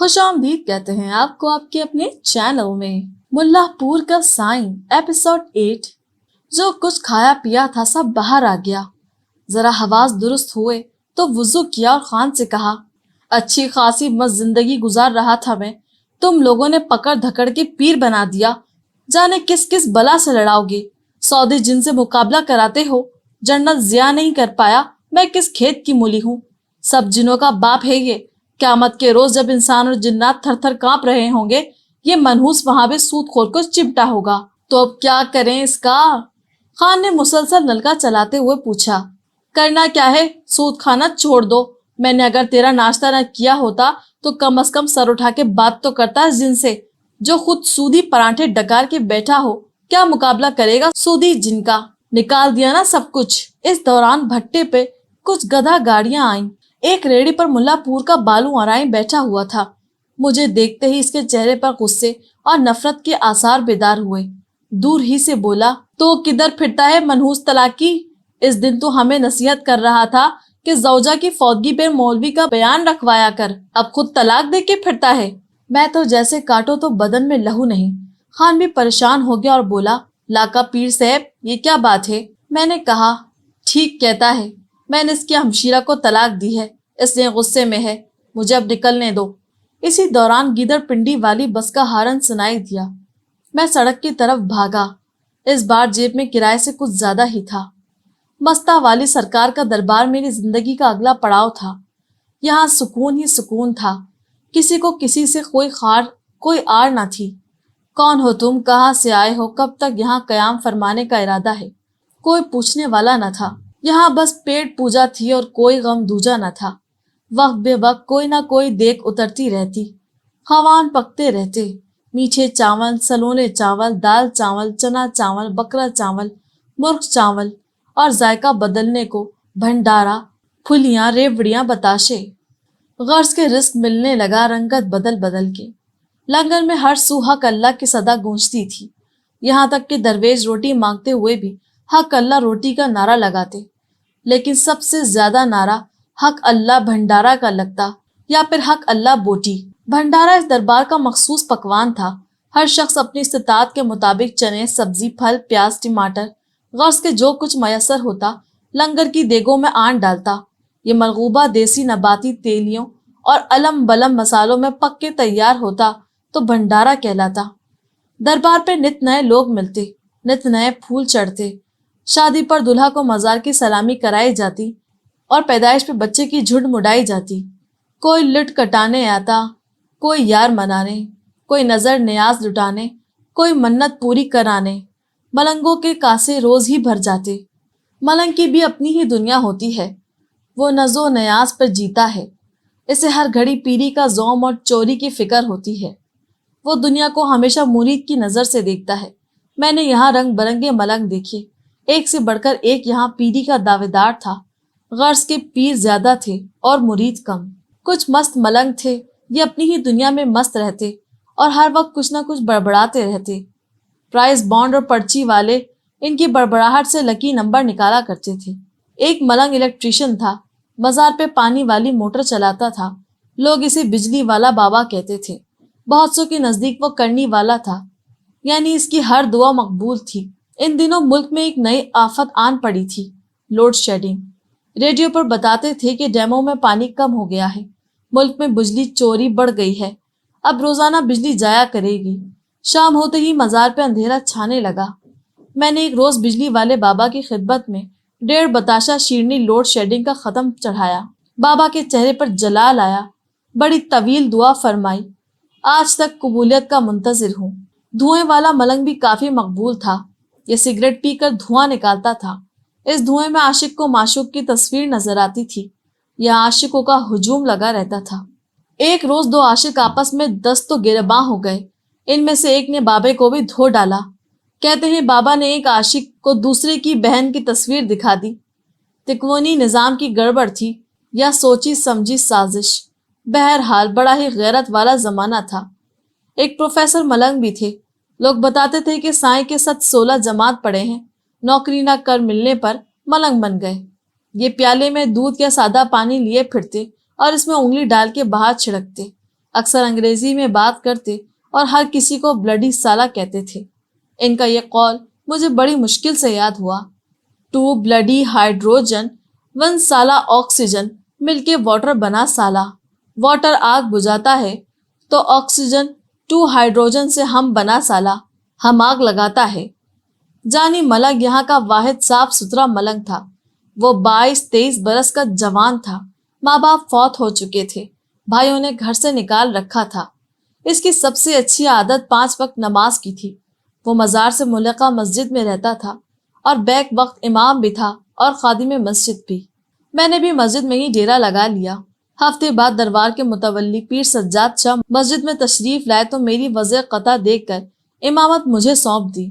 خوش آمدید کہتے ہیں آپ کو آپ کے اپنے چینل میں ملا پور کا سائن ایپیسوڈ 8۔ جو کچھ کھایا پیا تھا سب باہر آ گیا۔ ذرا حواس درست ہوئے تو وضو کیا اور خان سے کہا، اچھی خاصی مست زندگی گزار رہا تھا میں، تم لوگوں نے پکڑ دھکڑ کے پیر بنا دیا۔ جانے کس کس بلا سے لڑاؤ گے، سودے جن سے مقابلہ کراتے ہو۔ جنرل ضیاء نہیں کر پایا، میں کس کھیت کی مولی ہوں۔ سب جنوں کا باپ ہے یہ۔ قیامت کے روز جب انسان اور جنات تھر تھر کانپ رہے ہوں گے، یہ منحوس وہاں بھی سود خور کو چمٹا ہوگا۔ تو اب کیا کریں اس کا؟ خان نے مسلسل نلکا چلاتے ہوئے پوچھا۔ کرنا کیا ہے، سود کھانا چھوڑ دو۔ میں نے اگر تیرا ناشتہ نہ کیا ہوتا تو کم از کم سر اٹھا کے بات تو کرتا جن سے، جو خود سودی پراٹھے ڈکار کے بیٹھا ہو۔ کیا مقابلہ کرے گا سودی جن کا؟ نکال دیا نا سب کچھ۔ اس دوران بھٹے پہ کچھ گدھا گاڑیاں آئیں۔ ایک ریڑھی پر ملا پور کا بالو آرائیں بیٹھا ہوا تھا۔ مجھے دیکھتے ہی اس کے چہرے پر غصے اور نفرت کے آثار بیدار ہوئے۔ دور ہی سے بولا، تو کدھر پھرتا ہے منحوس طلاقی؟ اس دن تو ہمیں نصیحت کر رہا تھا کہ زوجہ کی فوتگی پہ مولوی کا بیان رکھوایا کر، اب خود طلاق دے کے پھرتا ہے۔ میں تو جیسے کاٹو تو بدن میں لہو نہیں۔ خان بھی پریشان ہو گیا اور بولا، لاکا پیر صاحب یہ کیا بات ہے؟ میں نے کہا، ٹھیک کہتا ہے، میں نے اس کی ہمشیرہ کو طلاق دی ہے، اس لیے غصے میں ہے، مجھے اب نکلنے دو۔ اسی دوران گیدڑ پنڈی والی بس کا ہارن سنائی دیا۔ میں سڑک کی طرف بھاگا۔ اس بار جیب میں کرائے سے کچھ زیادہ ہی تھا۔ مستہ والی سرکار کا دربار میری زندگی کا اگلا پڑاؤ تھا۔ یہاں سکون ہی سکون تھا، کسی کو کسی سے کوئی خار کوئی آڑ نہ تھی۔ کون ہو تم، کہاں سے آئے ہو، کب تک یہاں قیام فرمانے کا ارادہ ہے؟ کوئی پوچھنے والا نہ تھا۔ یہاں بس پیٹ پوجا تھی اور کوئی غم دوجا نہ تھا۔ وقت بے وقت کوئی نہ کوئی دیگ اترتی رہتی، خوان پکتے رہتے، میٹھے چاول، سلونے چاول، دال چاول، چنا چاول، بکرا چاول، مرغ چاول، اور ذائقہ بدلنے کو بھنڈارا، پھلیاں، ریوڑیاں، بتاشے۔ غرض کے رزق ملنے لگا رنگت بدل بدل کے۔ لنگر میں ہر سو حق اللہ کی صدا گونجتی تھی، یہاں تک کہ درویش روٹی مانگتے ہوئے بھی حق اللہ روٹی کا نعرہ لگاتے، لیکن سب سے زیادہ نعرہ حق اللہ بھنڈارا کا لگتا، یا پھر حق اللہ بوٹی۔ بھنڈارا اس دربار کا مخصوص پکوان تھا۔ ہر شخص اپنی استطاعت کے مطابق چنے، سبزی، پھل، پیاز، ٹماٹر، غرض کے جو کچھ میسر ہوتا لنگر کی دیگوں میں آن ڈالتا۔ یہ مرغوبہ دیسی نباتی تیلیوں اور الم بلم مسالوں میں پک کے تیار ہوتا تو بھنڈارا کہلاتا۔ دربار پہ نت نئے لوگ ملتے، نت نئے پھول چڑھتے۔ شادی پر دلہا کو مزار کی سلامی کرائی جاتی اور پیدائش پہ بچے کی جھنڈ مڈائی جاتی۔ کوئی لٹ کٹانے آتا، کوئی یار منانے، کوئی نظر نیاز لٹانے، کوئی منت پوری کرانے۔ ملنگوں کے کاسے روز ہی بھر جاتے۔ ملنگ کی بھی اپنی ہی دنیا ہوتی ہے، وہ نز و نیاز پر جیتا ہے، اسے ہر گھڑی پیری کا زوم اور چوری کی فکر ہوتی ہے۔ وہ دنیا کو ہمیشہ مرید کی نظر سے دیکھتا ہے۔ میں نے یہاں رنگ برنگے ملنگ دیکھے، ایک سے بڑھ کر ایک یہاں پیری کا دعوے دار تھا۔ غرض کے پیر زیادہ تھے اور مرید کم۔ کچھ مست ملنگ تھے، یہ اپنی ہی دنیا میں مست رہتے اور ہر وقت کچھ نہ کچھ بڑبڑاتے رہتے۔ پرائز بانڈ اور پرچی والے ان کی بڑبڑاہٹ سے لکی نمبر نکالا کرتے تھے۔ ایک ملنگ الیکٹریشین تھا، مزار پہ پانی والی موٹر چلاتا تھا، لوگ اسے بجلی والا بابا کہتے تھے۔ بہت سو کے نزدیک وہ کرنی والا تھا، یعنی اس کی ہر دعا مقبول تھی۔ ان دنوں ملک میں ایک نئی آفت آن پڑی تھی، لوڈ شیڈنگ۔ ریڈیو پر بتاتے تھے کہ ڈیموں میں پانی کم ہو گیا ہے، ملک میں بجلی چوری بڑھ گئی ہے، اب روزانہ بجلی جایا کرے گی۔ شام ہوتے ہی مزار پہ اندھیرا چھانے لگا۔ میں نے ایک روز بجلی والے بابا کی خدمت میں 1.5 بتاشا شیرنی لوڈ شیڈنگ کا ختم چڑھایا۔ بابا کے چہرے پر جلال آیا، بڑی طویل دعا فرمائی۔ آج تک قبولیت کا منتظر ہوں۔ دھوئیں والا ملنگ بھی کافی مقبول تھا، یہ سگریٹ پی کر دھواں نکالتا تھا۔ اس دھوئیں میں عاشق کو معشوق کی تصویر نظر آتی تھی، یہاں عاشقوں کا ہجوم لگا رہتا تھا۔ ایک روز 2 عاشق آپس میں دست و گریباں ہو گئے، ان میں سے ایک نے بابے کو بھی دھو ڈالا۔ کہتے ہیں بابا نے ایک عاشق کو دوسرے کی بہن کی تصویر دکھا دی۔ تکونی نظام کی گڑبڑ تھی یا سوچی سمجھی سازش، بہرحال بڑا ہی غیرت والا زمانہ تھا۔ ایک پروفیسر ملنگ بھی تھے، لوگ بتاتے تھے کہ سائیں کے ساتھ 16 جماعت پڑے ہیں، نوکری نہ کر ملنے پر ملنگ بن گئے۔ یہ پیالے میں دودھ یا سادہ پانی لیے پھرتے اور اس میں انگلی ڈال کے باہر چھڑکتے۔ اکثر انگریزی میں بات کرتے اور ہر کسی کو بلڈی سالہ کہتے تھے۔ ان کا یہ قول مجھے بڑی مشکل سے یاد ہوا۔ 2 بلڈی ہائیڈروجن 1 سالہ آکسیجن مل کے واٹر بنا سالہ۔ واٹر آگ بجھاتا ہے تو آکسیجن 2 ہائیڈروجن سے ہم بنا سالہ، ہم آگ لگاتا ہے۔ جانی ملنگ یہاں کا واحد صاف ستھرا ملنگ تھا۔ وہ 22-23 برس کا جوان تھا۔ ماں باپ فوت ہو چکے تھے، بھائیوں نے گھر سے نکال رکھا تھا۔ اس کی سب سے اچھی عادت 5 وقت نماز کی تھی۔ وہ مزار سے ملحقہ مسجد میں رہتا تھا اور بیک وقت امام بھی تھا اور خادم مسجد بھی۔ میں نے بھی مسجد میں ہی ڈیرا لگا لیا۔ ہفتے بعد دربار کے متولی پیر سجاد شاہ مسجد میں تشریف لائے تو میری وضع قطع دیکھ کر امامت مجھے سونپ دی۔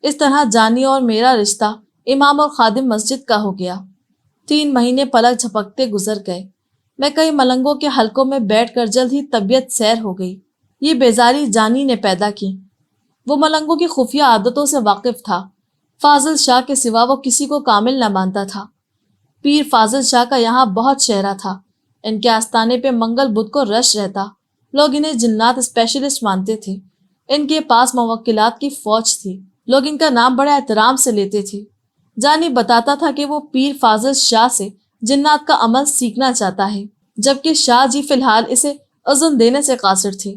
اس طرح جانی اور میرا رشتہ امام اور خادم مسجد کا ہو گیا۔ 3 مہینے پلک جھپکتے گزر گئے۔ میں کئی ملنگوں کے حلقوں میں بیٹھ کر جلد ہی طبیعت سیر ہو گئی۔ یہ بیزاری جانی نے پیدا کی۔ وہ ملنگوں کی خفیہ عادتوں سے واقف تھا۔ فاضل شاہ کے سوا وہ کسی کو کامل نہ مانتا تھا۔ پیر فاضل شاہ کا یہاں بہت شہرہ تھا۔ ان کے آستانے پہ منگل بدھ کو رش رہتا۔ لوگ انہیں جنات اسپیشلسٹ مانتے تھے۔ ان کے پاس موکلات کی فوج تھی۔ لوگ ان کا نام بڑے احترام سے لیتے تھے۔ جانی بتاتا تھا کہ وہ پیر فاضل شاہ سے جنات کا عمل سیکھنا چاہتا ہے، جبکہ شاہ جی فی الحال اسے اذن دینے سے قاصر تھے۔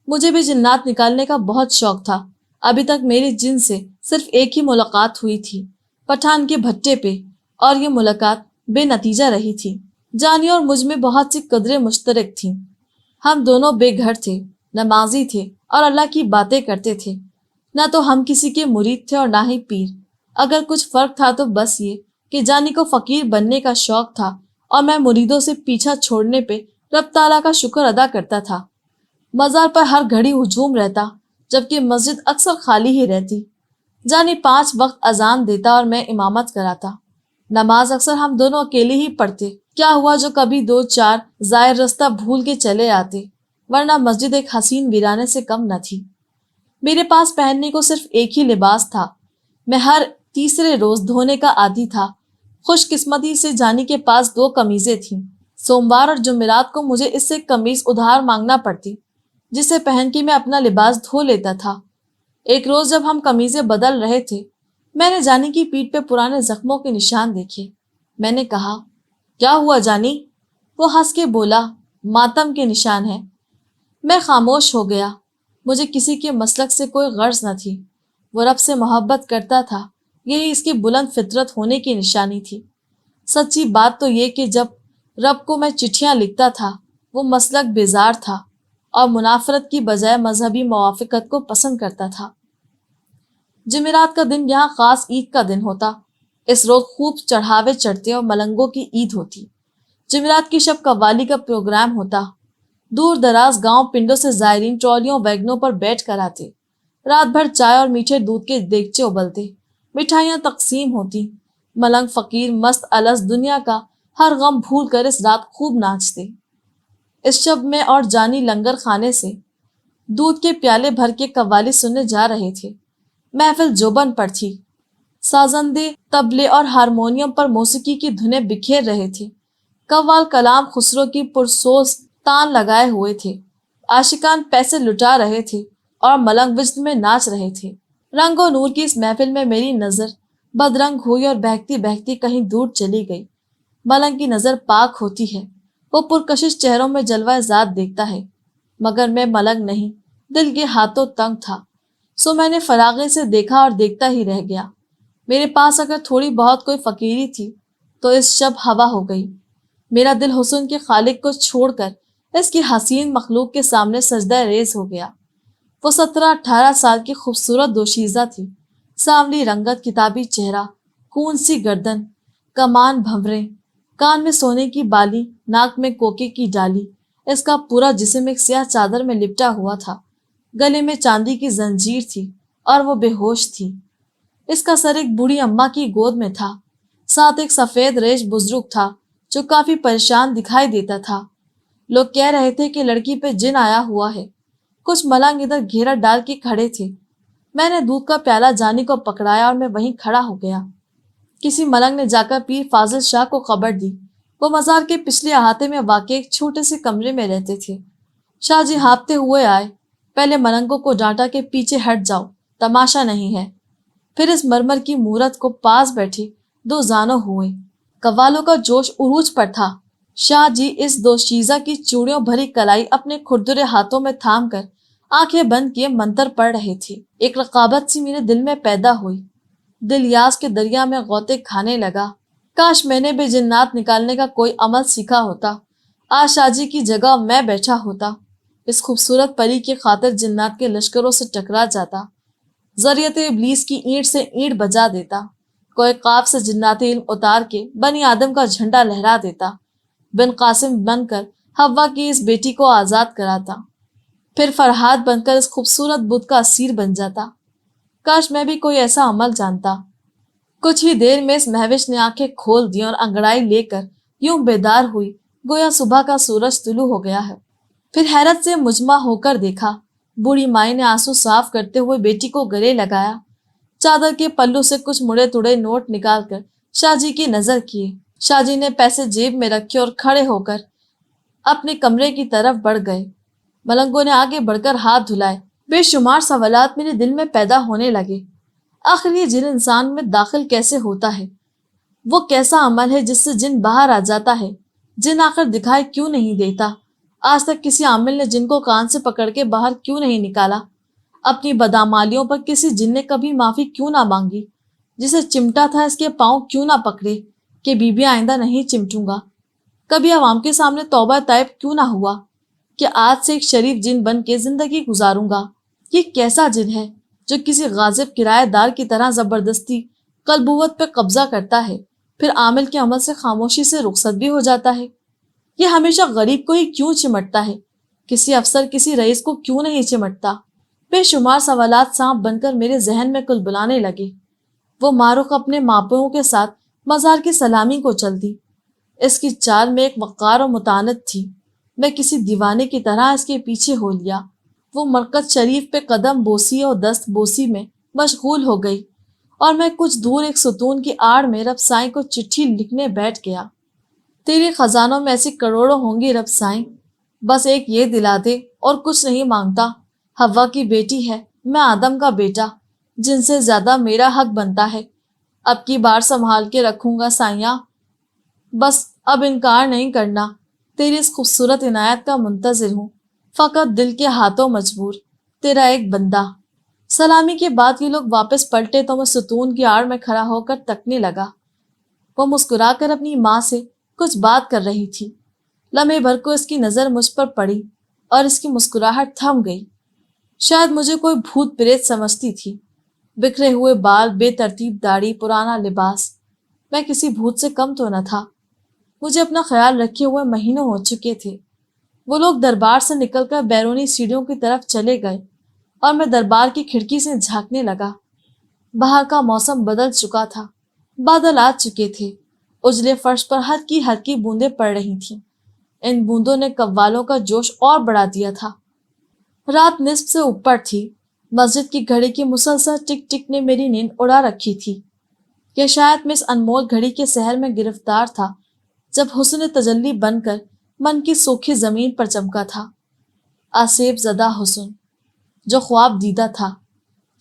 مجھے بھی جنات نکالنے کا بہت شوق تھا۔ ابھی تک میری جن سے صرف ایک ہی ملاقات ہوئی تھی، پٹھان کے بھٹے پہ، اور یہ ملاقات بے نتیجہ رہی تھی۔ جانی اور مجھ میں بہت سی قدریں مشترک تھیں۔ ہم دونوں بے گھر تھے، نمازی تھے اور اللہ کی باتیں کرتے تھے۔ نہ تو ہم کسی کے مرید تھے اور نہ ہی پیر۔ اگر کچھ فرق تھا تو بس یہ کہ جانی کو فقیر بننے کا شوق تھا اور میں مریدوں سے پیچھا چھوڑنے پہ رب تعالیٰ کا شکر ادا کرتا تھا۔ مزار پر ہر گھڑی ہجوم رہتا، جبکہ مسجد اکثر خالی ہی رہتی۔ جانی 5 وقت اذان دیتا اور میں امامت کراتا۔ نماز اکثر ہم دونوں اکیلے ہی پڑھتے۔ کیا ہوا جو کبھی 2-4 زائر رستہ بھول کے چلے آتے، ورنہ مسجد ایک حسین ویرانے سے کم نہ تھی۔ میرے پاس پہننے کو صرف ایک ہی لباس تھا۔ میں ہر تیسرے روز دھونے کا عادی تھا۔ خوش قسمتی سے جانی کے پاس 2 قمیضیں تھیں۔ سوموار اور جمعرات کو مجھے اس سے قمیض ادھار مانگنا پڑتی، جسے پہن کے میں اپنا لباس دھو لیتا تھا۔ ایک روز جب ہم قمیضیں بدل رہے تھے، میں نے جانی کی پیٹھ پہ پرانے زخموں کے نشان دیکھے۔ میں نے کہا، کیا ہوا جانی؟ وہ ہنس کے بولا، ماتم کے نشان ہیں۔ میں خاموش ہو گیا۔ مجھے کسی کے مسلک سے کوئی غرض نہ تھی۔ وہ رب سے محبت کرتا تھا، یہی اس کی بلند فطرت ہونے کی نشانی تھی۔ سچی بات تو یہ کہ جب رب کو میں چٹھیاں لکھتا تھا، وہ مسلک بیزار تھا اور منافرت کی بجائے مذہبی موافقت کو پسند کرتا تھا۔ جمعرات کا دن یہاں خاص عید کا دن ہوتا۔ اس روز خوب چڑھاوے چڑھتے اور ملنگوں کی عید ہوتی۔ جمعرات کی شب قوالی کا پروگرام ہوتا۔ دور دراز گاؤں پنڈوں سے زائرین ٹرالیوں ویگنوں پر بیٹھ کر آتے۔ رات بھر چائے اور میٹھے دودھ کے دیگچے ابلتے، مٹھائیاں تقسیم ہوتی۔ ملنگ فقیر مست الست دنیا کا ہر غم بھول کر اس رات خوب ناچتے۔ اس شب میں اور جانی لنگر خانے سے دودھ کے پیالے بھر کے قوالی سننے جا رہے تھے۔ محفل جوبن پر تھی۔ سازندے طبلے اور ہارمونیم پر موسیقی کی دھنیں بکھیر رہے تھے۔ قوال کلام خسرو کی پرسوز تان لگائے ہوئے تھے۔ عاشقان پیسے لٹا رہے تھے اور ملنگ وجد میں ناچ رہے تھے۔ رنگ و نور کی اس محفل میں میری نظر بدرنگ ہوئی اور بہکتی بہکتی کہیں دور چلی گئی۔ ملنگ کی نظر پاک ہوتی ہے، وہ پرکشش چہروں میں جلوہ ذات دیکھتا ہے، مگر میں ملنگ نہیں، دل کے ہاتھوں تنگ تھا، سو میں نے فراغے سے دیکھا اور دیکھتا ہی رہ گیا۔ میرے پاس اگر تھوڑی بہت کوئی فقیری تھی تو اس شب ہوا ہو گئی۔ میرا دل حسن کے خالق کو چھوڑ کر اس کی حسین مخلوق کے سامنے سجدہ ریز ہو گیا۔ وہ 17-18 سال کی خوبصورت دوشیزہ تھی، سانولی رنگت، کتابی چہرہ، کون سی گردن، کمان بھنوریں، کان میں سونے کی بالی، ناک میں کوکے کی ڈالی۔ اس کا پورا جسم ایک سیاہ چادر میں لپٹا ہوا تھا، گلے میں چاندی کی زنجیر تھی اور وہ بے ہوش تھی۔ اس کا سر ایک بوڑھی اماں کی گود میں تھا، ساتھ ایک سفید ریش بزرگ تھا جو کافی پریشان دکھائی دیتا تھا۔ لوگ کہہ رہے تھے کہ لڑکی پہ جن آیا ہوا ہے۔ کچھ ملنگ ادھر گھیرا ڈال کے کھڑے تھے۔ میں نے دودھ کا پیالہ جانی کو پکڑایا اور میں وہیں کھڑا ہو گیا۔ کسی ملنگ نے جا کر پیر فاضل شاہ کو خبر دی۔ وہ مزار کے پچھلے احاطے میں واقع ایک چھوٹے سے کمرے میں رہتے تھے۔ شاہ جی ہانپتے ہوئے آئے. پہلے ملنگوں کو ڈانٹا کہ پیچھے ہٹ جاؤ، تماشا نہیں ہے. پھر اس مرمر کی مورت کو پاس بیٹھے دو زانوں ہوئے. قوالوں کا جوش عروج پر تھا. شاہ جی اس دو شیزہ کی چوڑیوں بھری کلائی اپنے کھردرے ہاتھوں میں تھام کر آنکھیں بند کیے منتر پڑھ رہے تھے. ایک رقابت سی میرے دل میں پیدا ہوئی. دل یاز کے دریا میں غوطے کھانے لگا. کاش میں نے بھی جنات نکالنے کا کوئی عمل سیکھا ہوتا. آج شاہ جی کی جگہ میں بیٹھا ہوتا. اس خوبصورت پری کی خاطر جنات کے لشکروں سے ٹکرا جاتا. ذریعت ابلیس کی اینٹ سے اینٹ بجا دیتا. کوئی قاف سے جنات علم اتار کے بنی آدم کا جھنڈا لہرا دیتا. بن قاسم بن کر حوا کی اس بیٹی کو آزاد کراتا. پھر فرہاد بن کر اس خوبصورت بت کا اسیر بن جاتا. کاش میں بھی کوئی ایسا عمل جانتا. کچھ ہی دیر میں اس مہوش نے آنکھیں کھول دی اور انگڑائی لے کر یوں بیدار ہوئی گویا صبح کا سورج طلوع ہو گیا ہے. پھر حیرت سے مجمع ہو کر دیکھا. بوڑھی مائی نے آنسو صاف کرتے ہوئے بیٹی کو گلے لگایا. چادر کے پلو سے کچھ مڑے تڑے نوٹ نکال کر شاہ جی کی نظر کیے. شاہ جی نے پیسے جیب میں رکھے اور کھڑے ہو کر اپنے کمرے کی طرف بڑھ گئے. ملنگوں نے آگے بڑھ کر ہاتھ دھلائے. بے شمار سوالات میرے دل میں پیدا ہونے لگے. آخر یہ جن انسان میں داخل کیسے ہوتا ہے؟ وہ کیسا عمل ہے جس سے جن باہر آ جاتا ہے؟ جن آخر دکھائی کیوں نہیں دیتا؟ آج تک کسی عامل نے جن کو کان سے پکڑ کے باہر کیوں نہیں نکالا؟ اپنی بدعمالیوں پر کسی جن نے کبھی معافی کیوں نہ مانگی؟ جسے چمٹا تھا اس کے پاؤں کیوں نہ پکڑے کہ بی بی آئندہ نہیں چمٹوں گا؟ کبھی عوام کے سامنے توبہ طیب کیوں نہ ہوا کہ آج سے ایک شریف جن بن کے زندگی گزاروں گا؟ یہ کیسا جن ہے جو کسی غاضب کرایہ دار کی طرح زبردستی قلبوت پہ قبضہ کرتا ہے، پھر عامل کے عمل سے خاموشی سے رخصت بھی ہو جاتا ہے؟ یہ ہمیشہ غریب کو ہی کیوں چمٹتا ہے؟ کسی افسر کسی رئیس کو کیوں نہیں چمٹتا؟ بے شمار سوالات سانپ بن کر میرے ذہن میں کل بلانے لگے. وہ ماروخ اپنے ماپیوں کے ساتھ مزار کی سلامی کو چل دی. اس کی چال میں ایک وقار و متانت تھی. میں کسی دیوانے کی طرح اس کے پیچھے ہو لیا. وہ مرکز شریف پہ قدم بوسی اور دست بوسی میں مشغول ہو گئی اور میں کچھ دور ایک ستون کی آڑ میں رب سائیں کو چٹھی لکھنے بیٹھ گیا. تیرے خزانوں میں ایسی کروڑوں ہوں گی رب سائیں، بس ایک یہ دلا دے اور کچھ نہیں مانگتا. حوا کی بیٹی ہے، میں آدم کا بیٹا، جن سے زیادہ میرا حق بنتا ہے. اب کی بار سنبھال کے رکھوں گا سائیاں، بس اب انکار نہیں کرنا. تیری اس خوبصورت عنایت کا منتظر ہوں، فقط دل کے ہاتھوں مجبور. تیرا ایک بندہ. سلامی کے بعد یہ لوگ واپس پلٹے تو میں ستون کی آڑ میں کھڑا ہو کر تکنے لگا. وہ مسکرا کر اپنی ماں سے کچھ بات کر رہی تھی. لمحے بھر کو اس کی نظر مجھ پر پڑی اور اس کی مسکراہٹ تھم گئی. شاید مجھے کوئی بھوت پریت سمجھتی تھی. بکھرے ہوئے بال، بے ترتیب داڑھی، پرانا لباس. میں کسی بھوت سے کم تو نہ تھا. مجھے اپنا خیال رکھے ہوئے مہینوں ہو چکے تھے. وہ لوگ دربار سے نکل کر بیرونی سیڑھیوں کی طرف چلے گئے اور میں دربار کی کھڑکی سے جھانکنے لگا. باہر کا موسم بدل چکا تھا. بادل آ چکے تھے. اجلے فرش پر ہلکی ہلکی بوندیں پڑ رہی تھیں. ان بوندوں نے قوالوں کا جوش اور بڑھا دیا تھا. رات نصف سے اوپر تھی. مسجد کی گھڑی کی مسلسل ٹک ٹک نے میری نیند اڑا رکھی تھی. یا شاید میں اس انمول گھڑی کے سحر میں گرفتار تھا جب حسن تجلی بن کر من کی سوکھی زمین پر چمکا تھا. آسیب زدہ حسن جو خواب دیدہ تھا،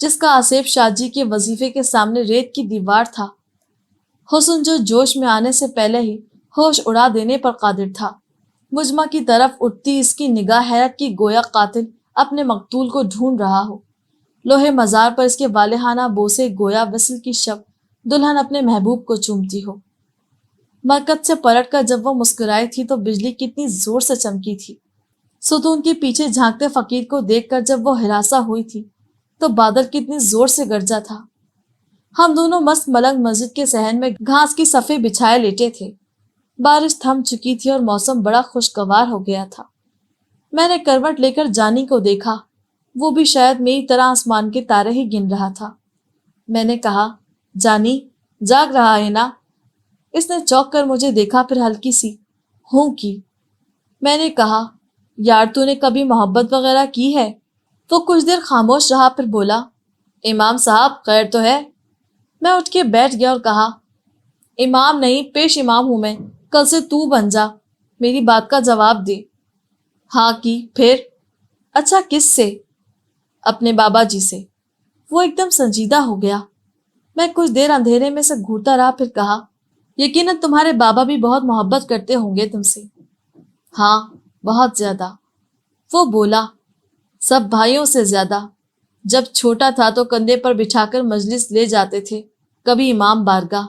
جس کا آسیب شاہ جی کے وظیفے کے سامنے ریت کی دیوار تھا. حسن جو جوش میں آنے سے پہلے ہی ہوش اڑا دینے پر قادر تھا. مجمع کی طرف اٹھتی اس کی نگاہ حیرت کی گویا قاتل اپنے مقتول کو ڈھونڈ رہا ہو. لوہے مزار پر اس کے والہانہ بوسے گویا وصل کی شب دلہن اپنے محبوب کو چومتی ہو. مرکز سے پلٹ کر جب وہ مسکرائی تھی تو بجلی کتنی زور سے چمکی تھی. ستون کے پیچھے جھانکتے فقیر کو دیکھ کر جب وہ ہراساں ہوئی تھی تو بادل کتنی زور سے گرجا تھا. ہم دونوں مست ملنگ مسجد کے صحن میں گھاس کی صفیں بچھائے لیٹے تھے. بارش تھم چکی تھی اور موسم بڑا خوشگوار ہو گیا تھا. میں نے کروٹ لے کر جانی کو دیکھا. وہ بھی شاید میری طرح آسمان کے تارے ہی گن رہا تھا. میں نے کہا، جانی جاگ رہا ہے نا؟ اس نے چونک کر مجھے دیکھا، پھر ہلکی سی ہوں کی. میں نے کہا، یار تو نے کبھی محبت وغیرہ کی ہے؟ وہ کچھ دیر خاموش رہا، پھر بولا، امام صاحب خیر تو ہے؟ میں اٹھ کے بیٹھ گیا اور کہا، امام نہیں پیش امام ہوں میں، کل سے تو بن جا، میری بات کا جواب دے. ہاں کی. پھر اچھا کس سے؟ اپنے بابا جی سے۔ وہ ایک دم سنجیدہ ہو گیا۔ میں کچھ دیر اندھیرے میں سے گھورتا رہا، پھر کہا، یقیناً تمہارے بابا بھی بہت محبت کرتے ہوں گے تم سے۔ ہاں، بہت زیادہ۔ وہ بولا، سب بھائیوں سے زیادہ۔ جب چھوٹا تھا تو کندھے پر بٹھا کر مجلس لے جاتے تھے، کبھی امام بارگاہ۔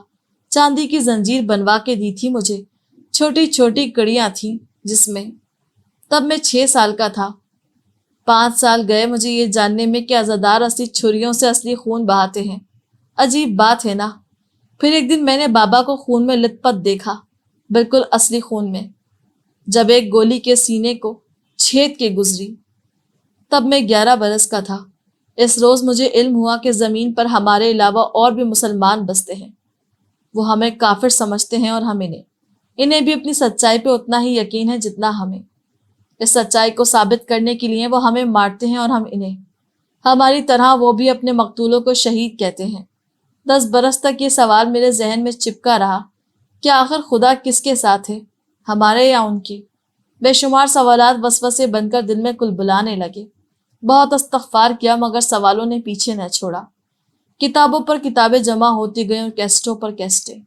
چاندی کی زنجیر بنوا کے دی تھی مجھے، چھوٹی چھوٹی کڑیاں تھیں جس میں۔ تب میں 6 سال کا تھا۔ 5 سال گئے مجھے یہ جاننے میں کہ عزادار اصلی چھریوں سے اصلی خون بہاتے ہیں۔ عجیب بات ہے نا۔ پھر ایک دن میں نے بابا کو خون میں لت پت دیکھا، بالکل اصلی خون میں، جب ایک گولی کے سینے کو چھید کے گزری۔ تب میں 11 برس کا تھا۔ اس روز مجھے علم ہوا کہ زمین پر ہمارے علاوہ اور بھی مسلمان بستے ہیں۔ وہ ہمیں کافر سمجھتے ہیں اور ہم انہیں بھی اپنی سچائی پہ اتنا ہی یقین ہے جتنا ہمیں۔ اس سچائی کو ثابت کرنے کے لیے وہ ہمیں مارتے ہیں اور ہم انہیں۔ ہماری طرح وہ بھی اپنے مقتولوں کو شہید کہتے ہیں۔ 10 برس تک یہ سوال میرے ذہن میں چپکا رہا کہ آخر خدا کس کے ساتھ ہے، ہمارے یا ان کی؟ بے شمار سوالات وسوسے بن کر دل میں کلبلانے لگے۔ بہت استغفار کیا مگر سوالوں نے پیچھے نہ چھوڑا۔ کتابوں پر کتابیں جمع ہوتی گئیں اور کیسٹوں پر کیسٹیں،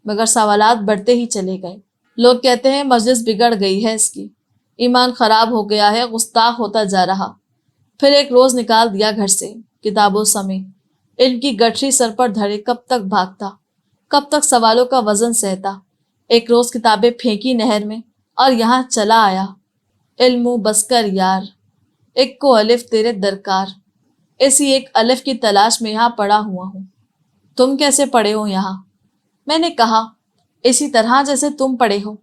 مگر سوالات بڑھتے ہی چلے گئے۔ لوگ کہتے ہیں مجلس بگڑ گئی ہے اس کی، ایمان خراب ہو گیا ہے، گستاخ ہوتا جا رہا۔ پھر ایک روز نکال دیا گھر سے، کتابوں سمیت۔ علم کی گٹھری سر پر دھرے کب تک بھاگتا، کب تک سوالوں کا وزن سہتا۔ ایک روز کتابیں پھینکی نہر میں اور یہاں چلا آیا۔ علم بس کر یار، ایک کو الف تیرے درکار۔ ایسی ایک الف کی تلاش میں یہاں پڑا ہوا ہوں۔ تم کیسے پڑے ہو یہاں؟ میں نے کہا، اسی طرح جیسے تم پڑے ہو،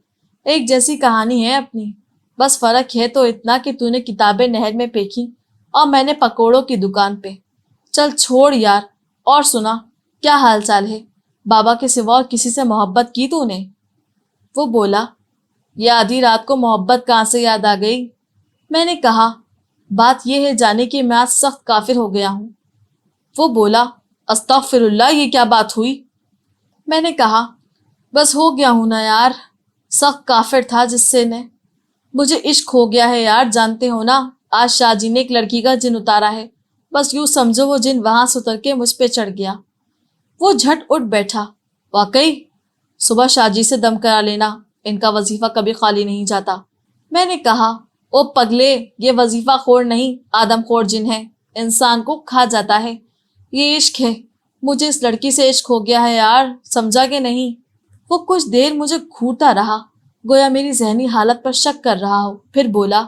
ایک جیسی کہانی ہے اپنی۔ بس فرق ہے تو اتنا کہ تو نے کتابیں نہر میں پھینکی اور میں نے پکوڑوں کی دکان پہ۔ چل چھوڑ یار، اور سنا، کیا حال چال ہے؟ بابا کے سوا اور کسی سے محبت کی تو نے؟ وہ بولا، یہ آدھی رات کو محبت کہاں سے یاد آ گئی؟ میں نے کہا، بات یہ ہے جانے کہ میں آج سخت کافر ہو گیا ہوں۔ وہ بولا، استغفر اللہ، یہ کیا بات ہوئی؟ میں نے کہا، بس ہو گیا ہوں نا یار، سخت کافر تھا جس سے نے مجھے عشق ہو گیا ہے یار، جانتے ہو نا، آج شاہ جی نے ایک لڑکی کا جن اتارا ہے، بس یوں سمجھو وہ جن وہاں سے اتر کے مجھ پہ چڑھ گیا۔ وہ جھٹ اٹھ بیٹھا، واقعی؟ صبح شاہ جی سے دم کرا لینا، ان کا وظیفہ کبھی خالی نہیں جاتا۔ میں نے کہا، او پگلے، یہ وظیفہ خور نہیں، آدم خور جن ہے، انسان کو کھا جاتا ہے۔ یہ عشق ہے، مجھے اس لڑکی سے عشق ہو گیا ہے یار، سمجھا کہ نہیں؟ وہ کچھ دیر مجھے گھورتا رہا، گویا میری ذہنی حالت پر شک کر رہا ہو، پھر بولا،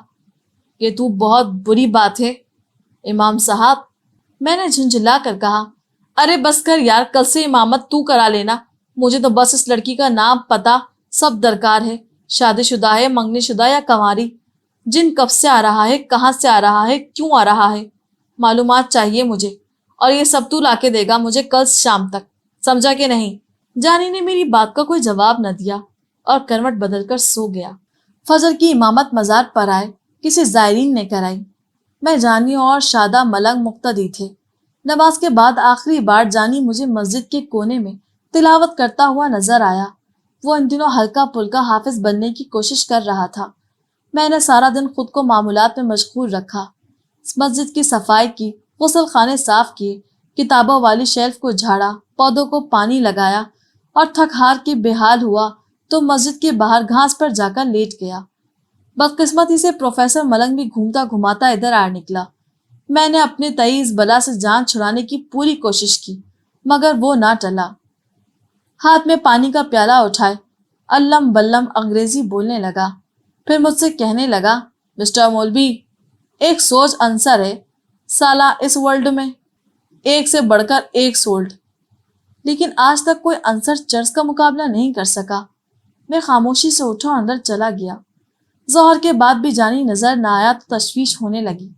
یہ تو بہت بری بات ہے امام صاحب۔ میں نے جھنجھلا کر کہا، ارے بس کر یار، کل سے امامت تو کرا لینا، مجھے تو بس اس لڑکی کا نام پتہ سب درکار ہے، شادی شدہ ہے، منگنی شدہ یا کنواری، جن کب سے آ رہا ہے، کہاں سے آ رہا ہے، کیوں آ رہا ہے، معلومات چاہیے مجھے، اور یہ سب تو لا کے دے گا مجھے کل شام تک، سمجھا کہ نہیں؟ جانی نے میری بات کا کوئی جواب نہ دیا اور کروٹ بدل کر سو گیا۔ فجر کی امامت مزار پر آئے کسی زائرین نے کرائی۔ میں جانی اور شادہ ملنگ مقتدی تھے۔ نماز کے بعد آخری بار جانی مجھے مسجد کے کونے میں تلاوت کرتا ہوا نظر آیا۔ وہ ان دنوں ہلکا پھلکا حافظ بننے کی کوشش کر رہا تھا۔ میں نے سارا دن خود کو معمولات میں مشغول رکھا، مسجد کی صفائی کی، غسل خانے صاف کیے، کتابوں والی شیلف کو جھاڑا، پودوں کو پانی لگایا، اور تھک ہار کے بے حال ہوا تو مسجد کے باہر گھاس پر جا کر لیٹ گیا۔ بدقسمتی سے پروفیسر ملنگ بھی گھومتا گھماتا ادھر آ نکلا۔ میں نے اپنے تئیں اس بلا سے جان چھڑانے کی پوری کوشش کی مگر وہ نہ ٹلا۔ ہاتھ میں پانی کا پیالہ اٹھائے الم بلم انگریزی بولنے لگا، پھر مجھ سے کہنے لگا، مسٹر مولوی، ایک سوچ عنصر ہے سالہ اس ورلڈ میں، ایک سے بڑھ کر ایک سولڈ، لیکن آج تک کوئی عنصر چرس کا مقابلہ نہیں کر سکا۔ میں خاموشی سے اٹھا اور اندر چلا گیا۔ ظہر کے بعد بھی جانی نظر نہ آیا تو تشویش ہونے لگی۔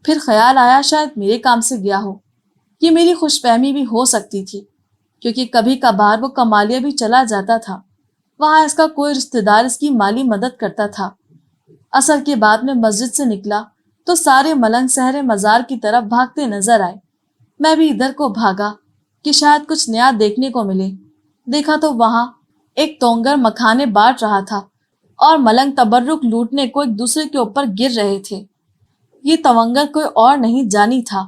پھر خیال آیا شاید میرے کام سے گیا ہو۔ یہ میری خوش فہمی بھی ہو سکتی تھی کیونکہ کبھی کبھار وہ کمالیہ بھی چلا جاتا تھا، وہاں اس کا کوئی رشتہ دار اس کی مالی مدد کرتا تھا۔ عصر کے بعد میں مسجد سے نکلا تو سارے ملنگ سحر مزار کی طرف بھاگتے نظر آئے۔ میں بھی ادھر کو بھاگا کہ شاید کچھ نیا دیکھنے کو ملے۔ دیکھا تو وہاں ایک تونگر مکھانے بانٹ رہا تھا اور ملنگ تبرک لوٹنے کو ایک دوسرے کے اوپر گر رہے تھے۔ یہ تونگر کوئی اور نہیں جانی تھا۔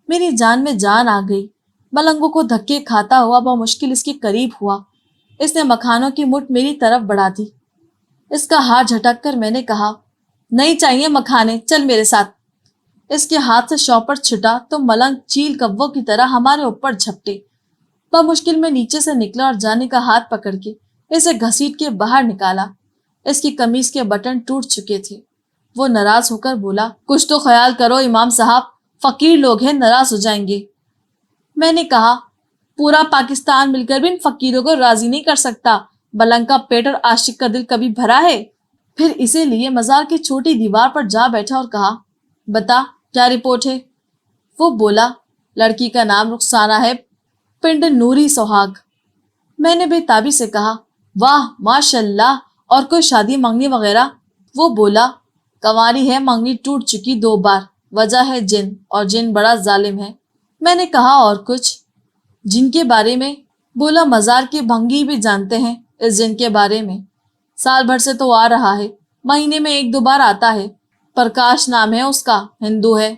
میری جان میں جان آ گئی۔ ملنگوں کو دھکے کھاتا ہوا بمشکل اس کے قریب ہوا۔ اس نے مکھانوں کی مٹھ میری طرف بڑھا دی۔ اس کا ہاتھ جھٹک کر میں نے کہا، نہیں چاہیے مکھانے، چل میرے ساتھ۔ اس کے ہاتھ سے شوپر چھٹا تو ملنگ چیل کووں کی طرح ہمارے اوپر جھپٹے۔ بمشکل میں نیچے سے نکلا اور جانی کا ہاتھ پکڑ کے اسے گھسیٹ کے باہر نکالا۔ اس کی قمیض کے بٹن ٹوٹ چکے تھے۔ وہ ناراض ہو کر بولا، کچھ تو خیال کرو امام صاحب، فقیر لوگ ہیں، ناراض ہو جائیں گے۔ میں نے کہا، پورا پاکستان مل کر بھی ان فقیروں کو راضی نہیں کر سکتا۔ ملنگ کا پیٹ اور عاشق کا دل کبھی بھرا ہے؟ پھر اسے لیے مزار کی چھوٹی دیوار پر جا بیٹھا اور کہا، بتا کیا رپورٹ ہے؟ وہ بولا، لڑکی کا نام رخسانہ ہے، پنڈ نوری سہاگ۔ میں نے بے تابی سے کہا، واہ ماشاء اللہ، اور کوئی شادی منگنی وغیرہ؟ وہ بولا، کنواری ہے، منگنی ٹوٹ چکی 2 بار، وجہ ہے جن، اور جن بڑا ظالم ہے۔ میں نے کہا، اور کچھ؟ جن کے بارے میں؟ بولا، مزار کے بھنگی بھی جانتے ہیں اس جن کے بارے میں، سال بھر سے تو آ رہا ہے، مہینے میں 1-2 بار آتا ہے، پرکاش نام ہے اس کا، ہندو ہے۔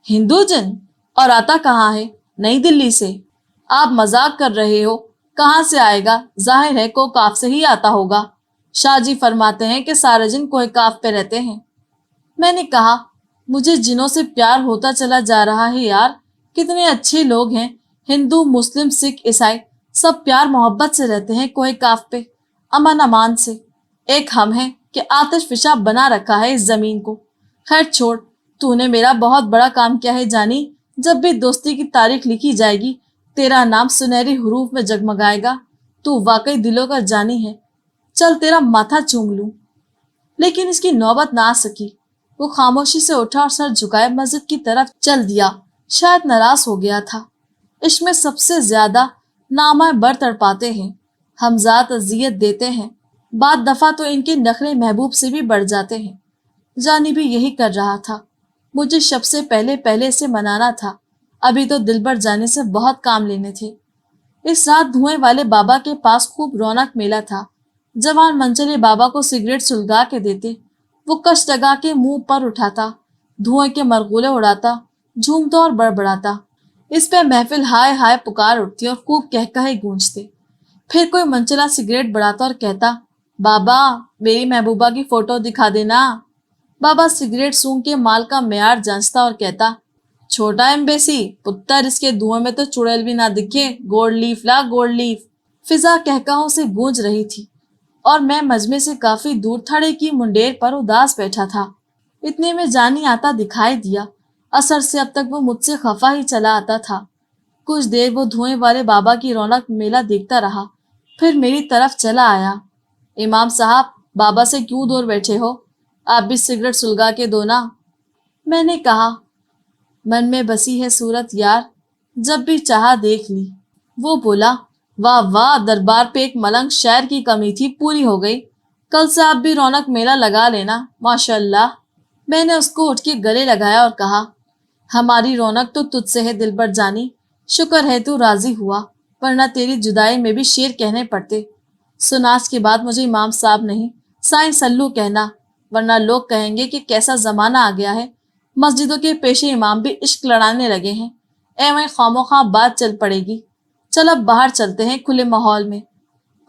ہندو جن؟ اور آتا کہاں ہے؟ نئی دلی سے۔ آپ مذاق کر رہے ہو، کہاں سے آئے گا؟ ظاہر ہے کو کاف سے ہی آتا ہوگا، شاہ جی فرماتے ہیں کہ سارے جن کوہ کاف پہ رہتے ہیں۔ میں نے کہا، مجھے جنوں سے پیار ہوتا چلا جا رہا ہے یار، کتنے اچھے لوگ ہیں، ہندو مسلم سکھ عیسائی سب پیار محبت سے رہتے ہیں کوہ کاف پہ، امن امان سے۔ ایک ہم ہیں کہ آتش فشاں بنا رکھا ہے اس زمین کو۔ خیر چھوڑ، تو نے میرا بہت بڑا کام کیا ہے جانی، جب بھی دوستی کی تاریخ لکھی جائے گی تیرا نام سنہری حروف میں جگمگائے گا۔ تو واقعی دلوں کا جانی ہے، چل تیرا ماتھا چوم لوں۔ لیکن اس کی نوبت نہ آ سکی۔ وہ خاموشی سے اٹھا اور سر جھکائے مسجد کی طرف چل دیا۔ شاید ناراض ہو گیا تھا۔ عشق میں سب سے زیادہ نامہ بر تڑپاتے ہیں، ہمزاد اذیت دیتے ہیں، بعد دفعہ تو ان کے نخرے محبوب سے بھی بڑھ جاتے ہیں۔ جانی بھی یہی کر رہا تھا۔ مجھے شب سے پہلے اسے منانا تھا، ابھی تو دل بھر جانے سے بہت کام لینے تھے۔ اس رات دھوئیں والے بابا کے پاس خوب رونق میلہ تھا۔ جوان منچلے بابا کو سگریٹ سلگا کے دیتے، وہ کش لگا کے منہ پر اٹھاتا، دھوئیں کے مرغولے اڑاتا، جھومتا اور بڑبڑاتا۔ اس پہ محفل ہائے ہائے پکار اٹھتی اور خوب کہکہے گونجتے۔ پھر کوئی منچلا سگریٹ بڑھاتا اور کہتا، بابا میری محبوبہ کی فوٹو دکھا دینا۔ بابا سگریٹ سونگ کے مال کا معیار جانچتا اور کہتا، چھوٹا ایمبیسی پتر، اس کے دھوئیں میں تو چڑیل بھی نہ دکھے، گولڈ لیف لا گولڈ لیف۔ فضا کہکہوں سے گونج رہی تھی اور میں مجمع سے کافی دور تھڑے کی منڈیر پر اداس بیٹھا تھا۔ اتنے میں جانی آتا دکھائی دیا۔ اثر سے اب تک وہ مجھ سے خفا ہی چلا آتا تھا۔ کچھ دیر وہ دھوئیں والے بابا کی رونق میلہ دیکھتا رہا، پھر میری طرف چلا آیا۔ امام صاحب، بابا سے کیوں دور بیٹھے ہو؟ آپ بھی سگریٹ سلگا کے دو نا۔ میں نے کہا، من میں بسی ہے صورت یار، جب بھی چاہا دیکھ لی۔ وہ بولا، واہ واہ، دربار پہ ایک ملنگ شاعر کی کمی تھی، پوری ہو گئی، کل سے آپ بھی رونق میلہ لگا لینا، ماشاء اللہ۔ میں نے اس کو اٹھ کے گلے لگایا اور کہا، ہماری رونق تو تجھ سے ہے دل بر جانی، شکر ہے تو راضی ہوا، ورنہ تیری جدائی میں بھی شعر کہنے پڑتے۔ سن آج کے بعد مجھے امام صاحب نہیں، سائیں سلو کہنا، ورنہ لوگ کہیں گے کہ کیسا زمانہ آ گیا ہے، مسجدوں کے پیشے امام بھی عشق لڑانے لگے ہیں، ایویں خواہ بات چل پڑے گی۔ چل اب باہر چلتے ہیں کھلے ماحول میں،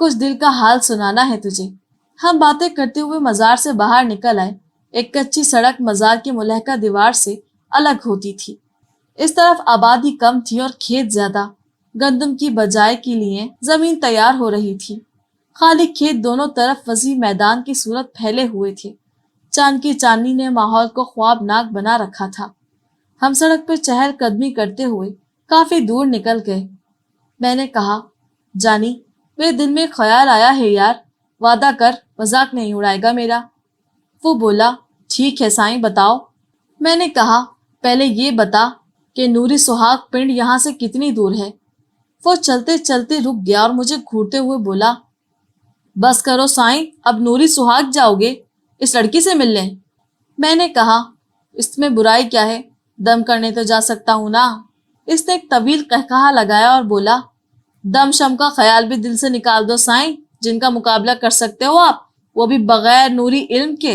کچھ دل کا حال سنانا ہے تجھے۔ ہم باتیں کرتے ہوئے مزار سے باہر نکل آئے۔ ایک کچی سڑک مزار کی ملحقہ دیوار سے الگ ہوتی تھی۔ اس طرف آبادی کم تھی اور کھیت زیادہ۔ گندم کی بجائی کے لیے زمین تیار ہو رہی تھی۔ خالی کھیت دونوں طرف وسیع میدان کی صورت پھیلے ہوئے تھے۔ چاند کی چاندنی نے ماحول کو خوابناک بنا رکھا تھا۔ ہم سڑک پہ چہل قدمی کرتے ہوئے کافی دور نکل گئے۔ میں نے کہا، جانی میرے دل میں خیال آیا ہے یار، وعدہ کر مذاق نہیں اڑائے گا میرا۔ وہ بولا، ٹھیک ہے سائیں بتاؤ۔ میں نے کہا، پہلے یہ بتا کہ نوری سہاگ پنڈ یہاں سے کتنی دور ہے؟ وہ چلتے چلتے رک گیا اور مجھے گھورتے ہوئے بولا، بس کرو سائیں، اب نوری سہاگ جاؤ گے اس لڑکی سے ملنے؟ میں نے کہا، اس میں برائی کیا ہے، دم کرنے تو جا سکتا ہوں نا۔ اس نے ایک طویل قہقہا لگایا اور بولا، دم شم کا خیال بھی دل سے نکال دو سائیں، جن کا مقابلہ کر سکتے ہو آپ، وہ بھی بغیر نوری علم کے۔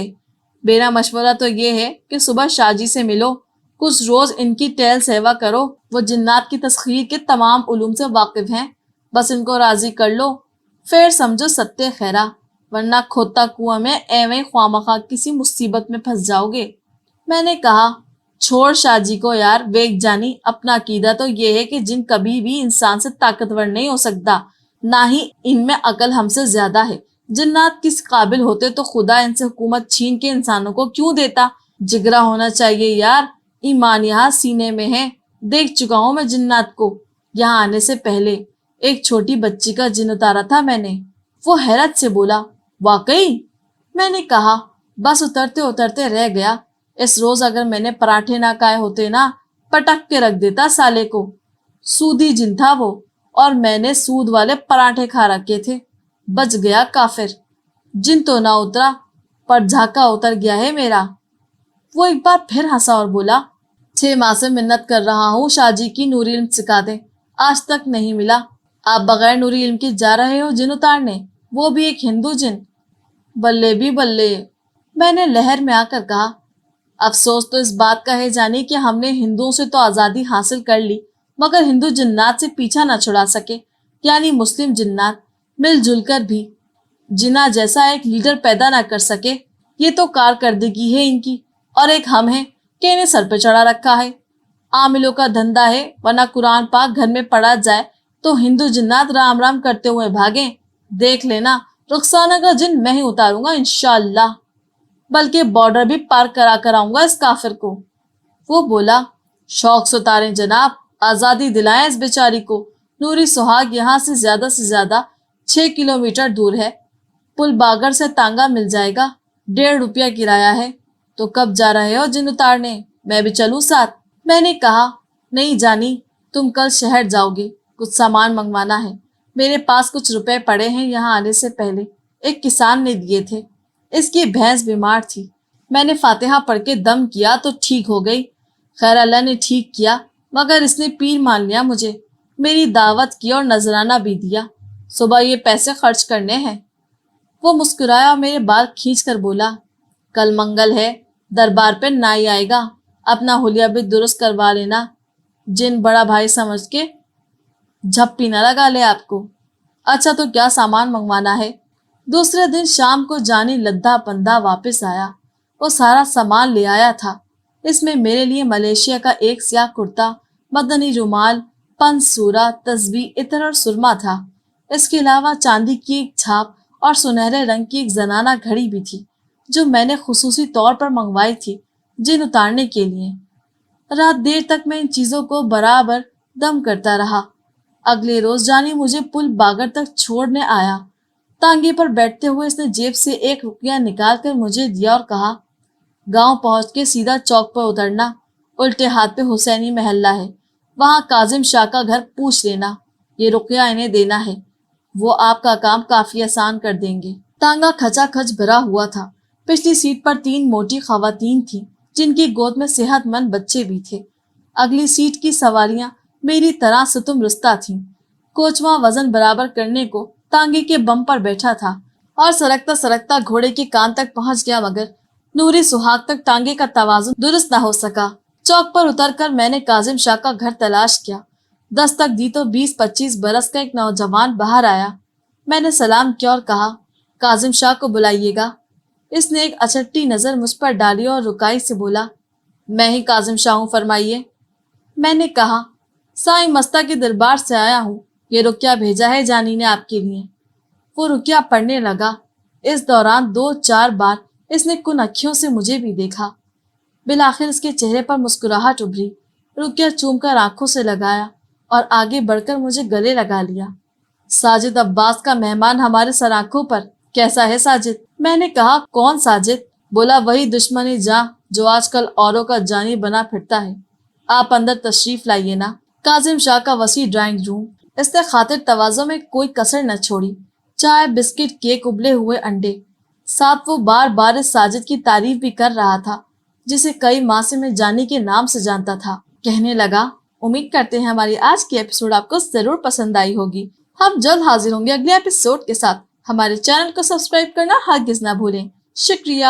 میرا مشورہ تو یہ ہے کہ صبح شاہ جی سے ملو، کچھ روز ان کی ٹہل سیوا کرو، وہ جنات کی تسخیر کے تمام علوم سے واقف ہیں، بس ان کو راضی کر لو، پھر سمجھو ستیہ خیرہ، ورنہ کھوتا کنواں میں ایویں خواہ کسی مصیبت میں پھنس جاؤ گے۔ میں نے کہا چھوڑ شاہ جی کو یار، ویک جانی، اپنا عقیدہ تو یہ ہے کہ جن کبھی بھی انسان سے طاقتور نہیں ہو سکتا، نہ ہی ان میں عقل ہم سے زیادہ ہے۔ جنات کس قابل ہوتے تو خدا ان سے حکومت چھین کے انسانوں کو کیوں دیتا؟ جگرا ہونا چاہیے یار، ایمان یہاں سینے میں ہے۔ دیکھ چکا ہوں میں جنات کو، یہاں آنے سے پہلے ایک چھوٹی بچی کا جن اتارا تھا میں نے۔ وہ حیرت سے بولا واقعی؟ میں نے کہا بس اترتے اترتے رہ گیا، اس روز اگر میں نے پراٹھے نہ کھائے ہوتے نا، پٹک کے رکھ دیتا سالے کو۔ سودی جن تھا وہ، اور میں نے سود والے پراٹھے کھا رکھے تھے۔ بچ گیا کافر، جن تو نہ اترا پر جھاکا اتر گیا ہے میرا۔ وہ ایک بار پھر ہنسا اور بولا 6 ماہ سے منت کر رہا ہوں شاہ جی کی نوری علم سکھا دیں، آج تک نہیں ملا۔ آپ بغیر نوری علم کے جا رہے ہو جن اتارنے، وہ بھی ایک ہندو جن؟ بلے بھی بلے، میں نے لہر میں آ کر کہا۔ افسوس تو اس بات کا ہے جانی کہ ہم نے ہندوؤں سے تو آزادی حاصل کر لی، مگر ہندو جنات سے پیچھا نہ چھڑا سکے، یعنی مسلم جنات مل جل کر بھی جنا جیسا ایک لیڈر پیدا نہ کر سکے۔ یہ تو کارکردگی ہے ان کی، اور ایک ہم ہیں کہ انہیں سر پہ چڑھا رکھا ہے۔ عاملوں کا دھندا ہے، ورنہ قرآن پاک گھر میں پڑھا جائے تو ہندو جنات رام رام کرتے ہوئے بھاگیں۔ دیکھ لینا رخسانہ کا جن میں ہی اتاروں گا انشاءاللہ، بلکہ بارڈر بھی پار کرا کر آؤں گا اس کافر کو۔ وہ بولا شوق سے اتاریں جناب، آزادی دلائیں اس بیچاری کو۔ نوری سہاگ یہاں سے زیادہ 6 کلومیٹر دور ہے، پل باگر سے تانگا مل جائے گا، 1.5 روپیہ کرایہ ہے۔ تو کب جا رہے ہو جن اتارنے؟ میں بھی چلوں ساتھ؟ میں نے کہا نہیں جانی، تم کل شہر جاؤ گے، کچھ سامان منگوانا ہے، میرے پاس کچھ روپے پڑے ہیں، یہاں آنے سے پہلے ایک کسان نے دیے تھے، اس کی بھینس بیمار تھی، میں نے فاتحہ پڑھ کے دم کیا تو ٹھیک ہو گئی۔ خیر اللہ نے ٹھیک کیا، مگر اس نے پیر مان لیا مجھے، میری دعوت کی اور نذرانہ بھی دیا، صبح یہ پیسے خرچ کرنے ہیں۔ وہ مسکرایا اور میرے بال کھینچ کر بولا کل منگل ہے، دربار پہ نائی آئے گا، اپنا حلیہ بھی درست کروا لینا، جن بڑا بھائی سمجھ کے جھپی نہ لگا لے آپ کو۔ اچھا تو کیا سامان منگوانا ہے؟ دوسرے دن شام کو جانی لدھا پندھا واپس آیا، وہ سارا سامان لے آیا تھا۔ اس میں میرے لیے ملیشیا کا ایک سیاہ کرتا، مدنی رومال، پنس سورا، تسبیح، عطر اور سرما تھا۔ اس کے علاوہ چاندی کی ایک چھاپ اور سنہرے رنگ کی ایک زنانہ گھڑی بھی تھی، جو میں نے خصوصی طور پر منگوائی تھی جن اتارنے کے لیے۔ رات دیر تک میں ان چیزوں کو برابر دم کرتا رہا۔ اگلے روز جانی مجھے پل باگر تک چھوڑنے آیا۔ تانگے پر بیٹھتے ہوئے اس نے جیب سے 1 روپیہ نکال کر مجھے دیا اور کہا گاؤں پہنچ کے سیدھا چوک پر اترنا، الٹے ہاتھ پہ حسینی محلہ ہے، وہاں کاظم شاہ کا گھر پوچھ لینا، یہ روپیہ انہیں دینا ہے، وہ آپ کا کام کافی آسان کر دیں گے۔ تانگا کھچا کھچ بھرا ہوا تھا۔ پچھلی سیٹ پر 3 موٹی خواتین تھیں جن کی گود میں صحت مند بچے بھی تھے۔ اگلی سیٹ کی سواریاں میری طرح ستم رستہ تھیں۔ کوچواں وزن برابر کرنے کو تانگے کے بم پر بیٹھا تھا اور سرکتا گھوڑے کے کان تک پہنچ گیا، مگر نوری سہاگ تک ٹانگے کا توازن درست نہ ہو سکا۔ چوک پر اتر کر میں نے کاظم شاہ کا گھر تلاش کیا۔ دستک دی تو 20-25 برس کا ایک نوجوان باہر آیا۔ میں نے سلام کیا اور کہا کاظم شاہ کو بلائیے گا۔ اس نے ایک اچھٹی نظر مجھ پر ڈالی اور رکائی سے بولا میں ہی کاظم شاہ ہوں، فرمائیے۔ میں نے کہا سائیں مستہ کے دربار سے آیا ہوں، یہ رقیہ بھیجا ہے جانی نے آپ کے لیے۔ وہ رقیہ پڑھنے لگا۔ اس دوران 2-4 بار اس نے کن اکھیوں سے مجھے بھی دیکھا۔ بالآخر اس کے چہرے پر مسکراہٹ ابھری، رقیہ چوم کر آنکھوں سے لگایا اور آگے بڑھ کر مجھے گلے لگا لیا۔ ساجد عباس کا مہمان ہمارے سر آنکھوں پر، کیسا ہے ساجد؟ میں نے کہا کون ساجد؟ بولا وہی دشمنی جاں جو آج کل اوروں کا جانی بنا پھرتا ہے، آپ اندر تشریف لائیے نا۔ کاظم شاہ کا وسیع ڈرائنگ روم، اس نے خاطر تواضع میں کوئی کسر نہ چھوڑی، چائے، بسکٹ، کیک، ابلے ہوئے انڈے، ساتھ وہ بار بار اس ساجد کی تعریف بھی کر رہا تھا جسے کئی ماہ سے میں جانی کے نام سے جانتا تھا۔ کہنے لگا امید کرتے ہیں ہماری آج کی ایپیسوڈ آپ کو ضرور پسند آئی ہوگی۔ ہم جلد حاضر ہوں گے اگلے ایپیسوڈ کے ساتھ۔ ہمارے چینل کو سبسکرائب کرنا ہرگز نہ بھولیں۔ شکریہ۔